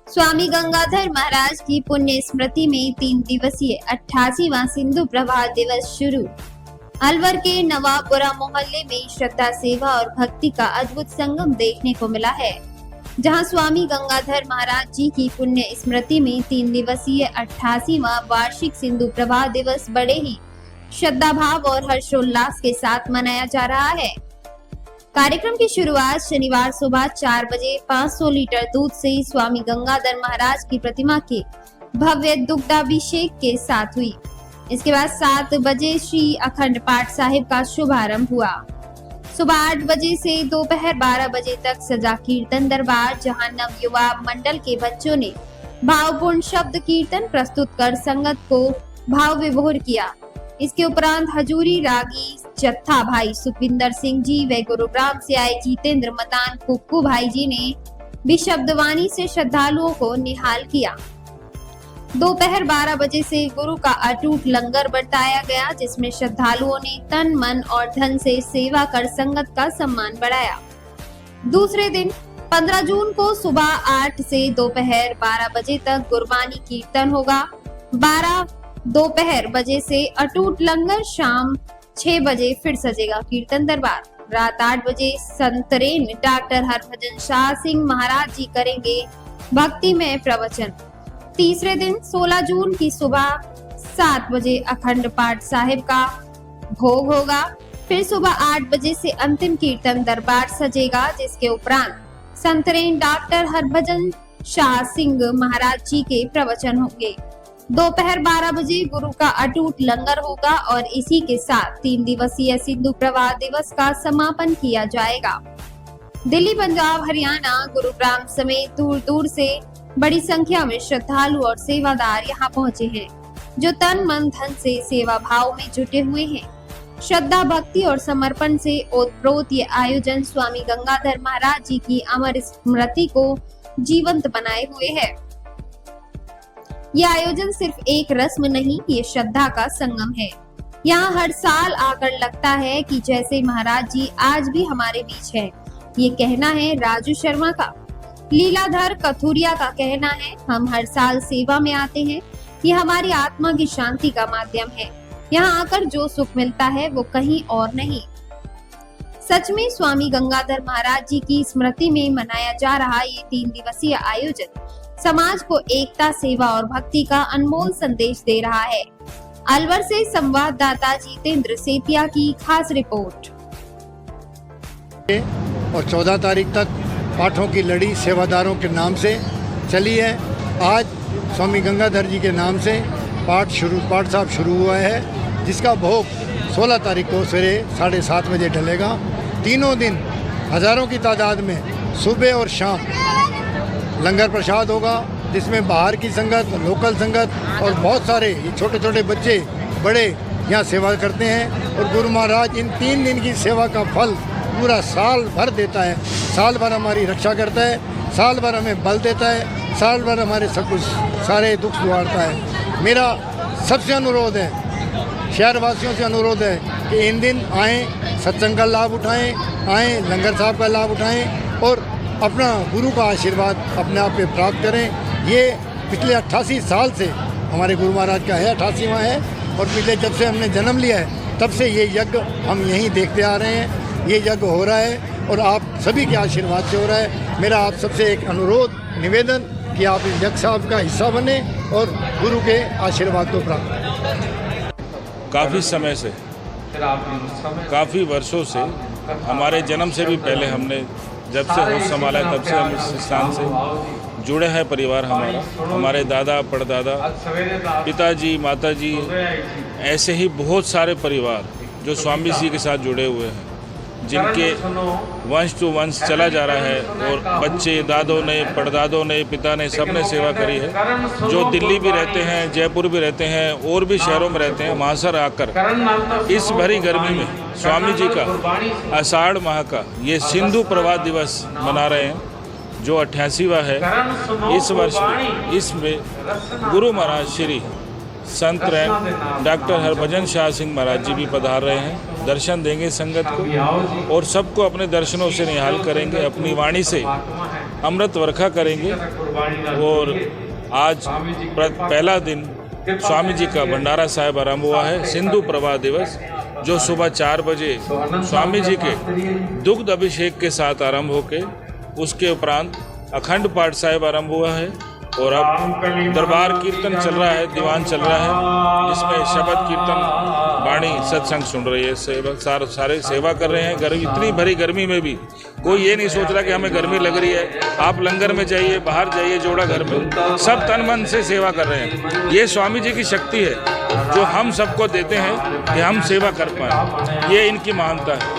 स्वामी गंगाधर महाराज की पुण्य स्मृति में 3 दिवसीय 88वां सिंधु प्रभात दिवस शुरू। अलवर के नवाबपुरा मोहल्ले में श्रद्धा, सेवा और भक्ति का अद्भुत संगम देखने को मिला है, जहां स्वामी गंगाधर महाराज जी की पुण्य स्मृति में 3 दिवसीय 88वां वार्षिक सिंधु प्रभात दिवस बड़े ही श्रद्धा भाव और हर्षोल्लास के साथ मनाया जा रहा है। कार्यक्रम की शुरुआत शनिवार सुबह 4 बजे 500 लीटर दूध से स्वामी गंगाधर महाराज की प्रतिमा के भव्य दुग्धाभिषेक के साथ हुई। इसके बाद 7 बजे श्री अखंड पाठ साहिब का शुभारंभ हुआ। सुबह 8 बजे से दोपहर 12 बजे तक सजा कीर्तन दरबार, जहां नव युवा मंडल के बच्चों ने भावपूर्ण शब्द कीर्तन प्रस्तुत कर संगत को भाव विभोर किया। इसके उपरांत हजूरी रागी जत्था भाई सुखविंदर सिंह जी व गुरुग्राम से आए जितेंद्र मतान कुक्कू भाई जी ने भी शब्दवाणी से श्रद्धालुओं को निहाल किया। दोपहर 12 बजे से गुरु का अटूट लंगर बरताया गया, जिसमें श्रद्धालुओं ने तन, मन और धन से सेवा कर संगत का सम्मान बढ़ाया। दूसरे दिन 15 जून को सुबह 8 से दोपहर 12 बजे तक गुरबानी कीर्तन होगा। 12 दोपहर बजे से अटूट लंगर, शाम 6 बजे फिर सजेगा कीर्तन दरबार। रात 8 बजे संतरेन डॉक्टर हरभजन शाह सिंह महाराज जी करेंगे भक्तिमय प्रवचन। तीसरे दिन 16 जून की सुबह 7 बजे अखंड पाठ साहिब का भोग होगा। फिर सुबह 8 बजे से अंतिम कीर्तन दरबार सजेगा, जिसके उपरांत संतरेन डॉक्टर हरभजन शाह सिंह महाराज जी के प्रवचन होंगे। दोपहर 12 बजे गुरु का अटूट लंगर होगा और इसी के साथ 3 दिवसीय सिंधु प्रभात दिवस का समापन किया जाएगा। दिल्ली, पंजाब, हरियाणा, गुरुग्राम समेत दूर दूर से बड़ी संख्या में श्रद्धालु और सेवादार यहाँ पहुँचे हैं, जो तन, मन, धन से सेवा भाव में जुटे हुए हैं। श्रद्धा, भक्ति और समर्पण से ओतप्रोत ये आयोजन स्वामी गंगाधर महाराज जी की अमर स्मृति को जीवंत बनाए हुए है। ये आयोजन सिर्फ एक रस्म नहीं, ये श्रद्धा का संगम है। यहाँ हर साल आकर लगता है कि जैसे महाराज जी आज भी हमारे बीच है। ये कहना है राजू शर्मा का। लीलाधर कथुरिया का कहना है, हम हर साल सेवा में आते हैं। ये हमारी आत्मा की शांति का माध्यम है। यहाँ आकर जो सुख मिलता है वो कहीं और नहीं। सच में स्वामी गंगाधर महाराज जी की स्मृति में मनाया जा रहा ये 3 दिवसीय आयोजन समाज को एकता, सेवा और भक्ति का अनमोल संदेश दे रहा है। अलवर से संवाददाता जितेंद्र सेतिया की खास रिपोर्ट। और 14 तारीख तक पाठों की लड़ी सेवादारों के नाम से चली है। आज स्वामी गंगाधर जी के नाम से पाठ साहब शुरू हुआ है, जिसका भोग 16 तारीख को सवेरे 7:30 बजे डलेगा। तीनों दिन हजारों की तादाद में सुबह और शाम लंगर प्रसाद होगा, जिसमें बाहर की संगत, लोकल संगत और बहुत सारे छोटे छोटे बच्चे बड़े यहाँ सेवा करते हैं। और गुरु महाराज इन 3 दिन की सेवा का फल पूरा साल भर देता है। साल भर हमारी रक्षा करता है, साल भर हमें बल देता है, साल भर हमारे सब कुछ सारे दुख सुधारता है। मेरा सबसे अनुरोध है, शहरवासियों से अनुरोध है कि इन दिन आएँ, सत्संग का लाभ उठाएँ, आएँ लंगर साहब का लाभ उठाएँ और अपना गुरु का आशीर्वाद अपने आप पे प्राप्त करें। ये पिछले 88 साल से हमारे गुरु महाराज का है, 88वां है। और पिछले जब से हमने जन्म लिया है तब से ये यज्ञ हम यहीं देखते आ रहे हैं। ये यज्ञ हो रहा है और आप सभी के आशीर्वाद से हो रहा है। मेरा आप सबसे एक अनुरोध, निवेदन कि आप इस यज्ञ साहब का हिस्सा बने और गुरु के आशीर्वाद को प्राप्त करें। काफ़ी समय से, काफ़ी वर्षों से, हमारे जन्म से भी पहले हमने जब से होश संभाला तब से हम इस स्थान से जुड़े हैं। परिवार हमारा, हमारे दादा, परदादा, पिताजी, माताजी, ऐसे ही बहुत सारे परिवार जो स्वामी जी के साथ जुड़े हुए हैं, जिनके वंश टू वंश चला जा रहा है। और बच्चे, दादों ने, परदादों ने, पिता ने, सब ने सेवा करी है। जो दिल्ली भी रहते हैं, जयपुर भी रहते हैं और भी शहरों में रहते हैं, वहाँ से आकर इस भरी गर्मी में स्वामी जी का आषाढ़ माह का ये सिंधु प्रभात दिवस मना रहे हैं, जो 88वां है इस वर्ष। इसमें गुरु महाराज श्री संत डॉक्टर हरभजन शाह सिंह महाराज जी भी पधार रहे हैं। दर्शन देंगे संगत को और सबको अपने दर्शनों से निहाल करेंगे, अपनी वाणी से अमृत वर्षा करेंगे। और आज पहला दिन स्वामी जी का भंडारा साहिब आरंभ हुआ है, सिंधु प्रभा दिवस, जो सुबह 4 बजे स्वामी जी के दुग्ध अभिषेक के साथ आरंभ होके उसके उपरांत अखंड पाठ साहिब आरंभ हुआ है। और अब दरबार कीर्तन चल रहा है, दीवान चल रहा है, जिसमें शब्द कीर्तन वाणी सत्संग सुन रही है। सारे सेवा कर रहे हैं। गर्मी, इतनी भरी गर्मी में भी कोई ये नहीं सोच रहा कि हमें गर्मी लग रही है। आप लंगर में जाइए, बाहर जाइए, जोड़ा घर में, सब तन मन से सेवा कर रहे हैं। ये स्वामी जी की शक्ति है जो हम सबको देते हैं कि हम सेवा कर पाएँ। ये इनकी महानता है।